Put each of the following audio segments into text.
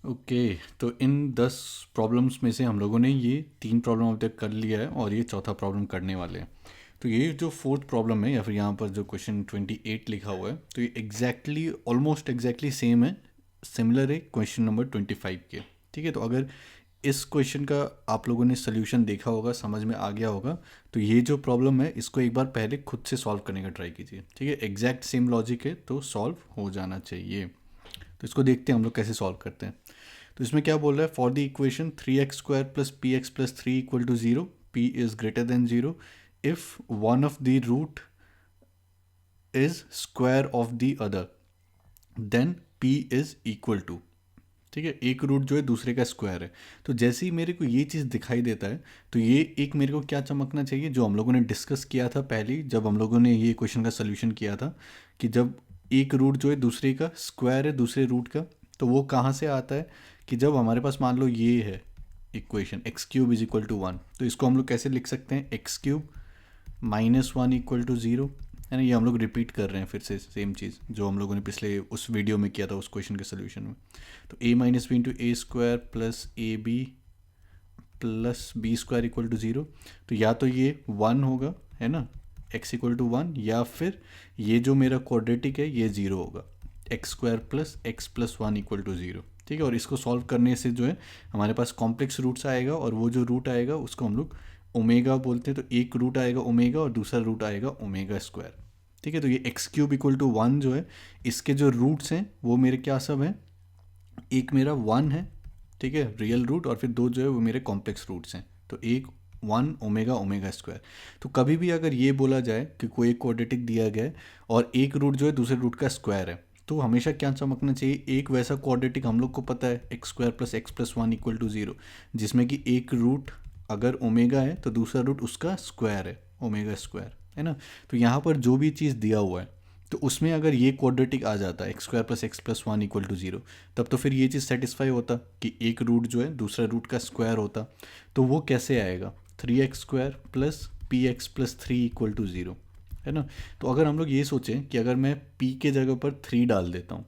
Okay. तो इन 10 problems में से हम लोगों ने ये 3 प्रॉब्लम अब तक कर लिया है और ये चौथा प्रॉब्लम करने वाले हैं। तो ये जो फोर्थ प्रॉब्लम है या फिर यहाँ पर जो क्वेश्चन 28 लिखा हुआ है, तो ये एग्जैक्टली ऑलमोस्ट एग्जैक्टली सेम है, सिमिलर है क्वेश्चन नंबर 25 के। ठीक है, तो अगर इस क्वेश्चन का आप लोगों ने सोल्यूशन देखा होगा, समझ में आ गया होगा, तो ये जो प्रॉब्लम है इसको एक बार पहले खुद से सॉल्व करने का ट्राई कीजिए। ठीक है, एग्जैक्ट सेम लॉजिक है तो सॉल्व हो जाना चाहिए। तो इसको देखते हैं हम लोग कैसे सॉल्व करते हैं। तो इसमें क्या बोल रहा है, for the equation 3x² plus P X plus three equal to zero, P is greater than zero if one of the root is square of the other, then P is equal to. ठीक है, एक root जो है दूसरे का square है। तो जैसे ही मेरे को ये चीज़ दिखाई देता है, तो ये एक मेरे को क्या चमकना चाहिए, जो हम लोगों ने डिस्कस किया था पहले ही, जब हम लोगों ने ये क्वेश्चन का सोल्यूशन किया था, कि जब एक रूट जो है दूसरे का स्क्वायर है दूसरे रूट का, तो वो कहाँ से आता है, कि जब हमारे पास मान लो ये है equation x³ is equal to 1, तो इसको हम लोग कैसे लिख सकते हैं, x³ minus 1 equal to zero. है ना, ये हम लोग रिपीट कर रहे हैं फिर से सेम चीज़ जो हम लोगों ने पिछले उस वीडियो में किया था उस क्वेश्चन के सोल्यूशन में। तो a minus B into A square plus A B plus B square equal to zero. तो या तो ये 1 होगा, है ना, x इक्वल टू 1, या फिर ये जो मेरा क्वाड्रेटिक है ये 0 होगा, X square plus X plus 1 equal to zero. ठीक है, और इसको सॉल्व करने से जो है हमारे पास कॉम्प्लेक्स रूट्स आएगा, और वो जो रूट आएगा उसको हम लोग ओमेगा बोलते हैं। तो एक रूट आएगा ओमेगा और दूसरा रूट आएगा ओमेगा स्क्वायर। ठीक है, तो ये x³ इक्वल टू 1 जो है, इसके जो रूट्स हैं वो मेरे क्या सब हैं, एक मेरा 1 है, ठीक है, रियल रूट, और फिर दो जो है वो मेरे कॉम्प्लेक्स रूट्स हैं। तो एक 1 ओमेगा ओमेगा स्क्वायर। तो कभी भी अगर ये बोला जाए कि कोई एक क्वाड्रेटिक दिया गया है और एक रूट जो है दूसरे रूट का स्क्वायर है, तो हमेशा क्या चमकना चाहिए, एक वैसा क्वाड्रेटिक हम लोग को पता है X square plus X plus 1 equal to zero, जिसमें कि एक रूट अगर ओमेगा है तो दूसरा रूट उसका स्क्वायर है, ओमेगा स्क्वायर, है ना। तो यहाँ पर जो भी चीज़ दिया हुआ है, तो उसमें अगर ये क्वाड्रेटिक आ जाता है X square plus X plus 1 equal to zero, तब तो फिर ये चीज़ सेटिस्फाई होता कि एक रूट जो है दूसरा रूट का स्क्वायर होता। तो वो कैसे आएगा, 3x² plus P X plus three equal to zero, है ना। तो अगर हम लोग ये सोचें कि अगर मैं p के जगह पर 3 डाल देता हूँ,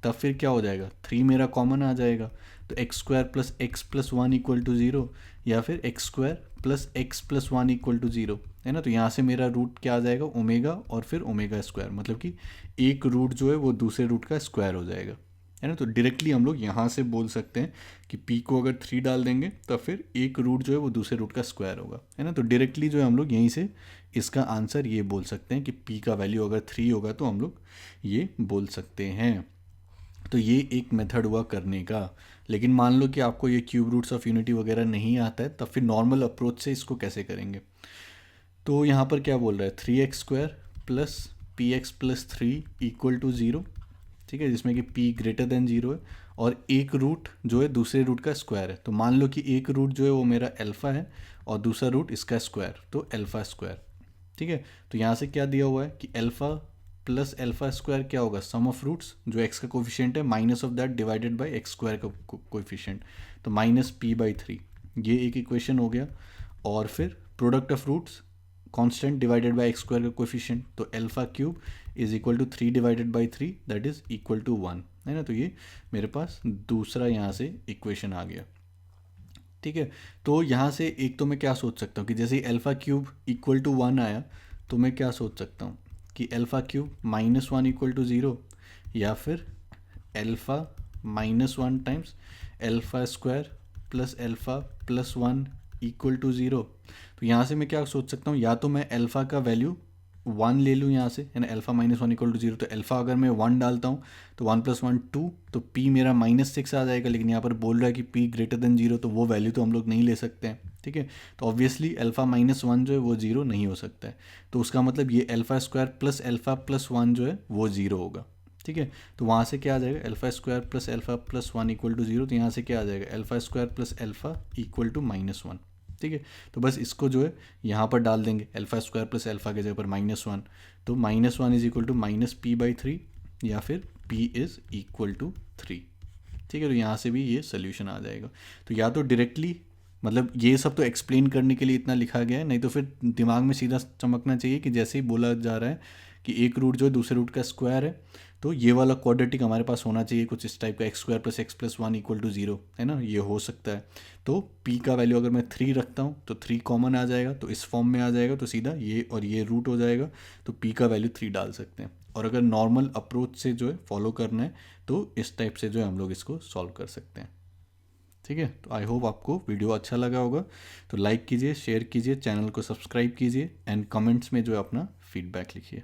तब फिर क्या हो जाएगा, 3 मेरा कॉमन आ जाएगा। तो x² plus X plus 1 equal to zero, या फिर x² plus X plus 1 equal to zero, है ना। तो यहाँ से मेरा रूट क्या आ जाएगा, ओमेगा और फिर ओमेगा स्क्वायर, मतलब कि एक रूट जो है वो दूसरे रूट का स्क्वायर हो जाएगा, है ना। तो डायरेक्टली हम लोग यहाँ से बोल सकते हैं कि p को अगर 3 डाल देंगे तो फिर एक रूट जो है वो दूसरे रूट का स्क्वायर होगा, है ना। तो डायरेक्टली जो है हम लोग यहीं से इसका आंसर ये बोल सकते हैं कि p का वैल्यू अगर 3 होगा तो हम लोग ये बोल सकते हैं। तो ये एक मेथड हुआ करने का। लेकिन मान लो कि आपको ये क्यूब रूट्स ऑफ यूनिटी वगैरह नहीं आता है, तब फिर नॉर्मल अप्रोच से इसको कैसे करेंगे। तो यहाँ पर क्या बोल रहा है, 3x² plus P X plus three equal to zero, ठीक है, जिसमें कि p ग्रेटर देन ज़ीरो है, और एक रूट जो है दूसरे रूट का स्क्वायर है। तो मान लो कि एक रूट जो है वो मेरा अल्फ़ा है और दूसरा रूट इसका स्क्वायर, तो अल्फ़ा स्क्वायर। ठीक है, तो यहाँ से क्या दिया हुआ है कि अल्फ़ा प्लस अल्फ़ा स्क्वायर क्या होगा, सम ऑफ रूट्स, जो एक्स का कोफिशिएंट है minus of that divided by X square का कोफिशिएंट, तो माइनस p/3, ये एक इक्वेशन हो गया। और फिर product of roots, constant divided by X square का कोफिशिएंट, तो alpha cube is equal to 3 divided by 3, that is equal to 1, है ना। तो ये मेरे पास दूसरा यहाँ से इक्वेशन आ गया। ठीक है, तो यहाँ से एक तो मैं क्या सोच सकता हूँ कि जैसे अल्फ़ा क्यूब इक्वल टू 1 आया, तो मैं क्या सोच सकता हूँ कि alpha cube minus 1 equal to zero, या फिर alpha minus 1 times alpha square plus alpha plus 1 equal to zero. तो यहाँ से मैं क्या सोच सकता हूँ, या तो मैं अल्फ़ा का वैल्यू 1 ले लूँ यहाँ से, है ना, alpha minus 1 equal to zero, तो अल्फ़ा अगर मैं 1 डालता हूँ तो 1 प्लस 1 2, तो p मेरा -6 आ जाएगा। लेकिन यहाँ पर बोल रहा है कि p ग्रेटर देन जीरो, तो वो वैल्यू तो हम लोग नहीं ले सकते हैं। ठीक है, तो ऑब्वियसली अल्फ़ा माइनस 1 जो है वो ज़ीरो नहीं हो सकता है। तो उसका मतलब ये alpha square plus alpha plus 1 जो है वो ज़ीरो होगा। ठीक है, तो वहाँ से क्या आ जाएगा, alpha square plus alpha plus 1 equal to zero, तो यहाँ से क्या आ जाएगा, alpha square plus alpha equal to -1। ठीक है, तो बस इसको जो है यहाँ पर डाल देंगे, अल्फ़ा स्क्वायर प्लस अल्फ़ा के जगह पर -1, तो -1 is equal to minus p/3, या फिर p इज़ इक्वल टू 3। ठीक है, तो यहाँ से भी ये सोल्यूशन आ जाएगा। तो या तो डायरेक्टली, मतलब ये सब तो एक्सप्लेन करने के लिए इतना लिखा गया है, नहीं तो फिर दिमाग में सीधा चमकना चाहिए कि जैसे ही बोला जा रहा है कि एक रूट जो है दूसरे रूट का स्क्वायर है, तो ये वाला क्वाड्रेटिक हमारे पास होना चाहिए कुछ इस टाइप का, X square plus X plus one equal to zero, है ना, ये हो सकता है। तो p का वैल्यू अगर मैं 3 रखता हूँ तो 3 कॉमन आ जाएगा, तो इस फॉर्म में आ जाएगा, तो सीधा ये और ये रूट हो जाएगा, तो p का वैल्यू 3 डाल सकते हैं। और अगर नॉर्मल अप्रोच से जो है फॉलो करना है तो इस टाइप से जो है हम लोग इसको सॉल्व कर सकते हैं। ठीक है, तो आई होप आपको वीडियो अच्छा लगा होगा। तो लाइक कीजिए, शेयर कीजिए, चैनल को सब्सक्राइब कीजिए एंड कमेंट्स में जो है अपना फीडबैक लिखिए।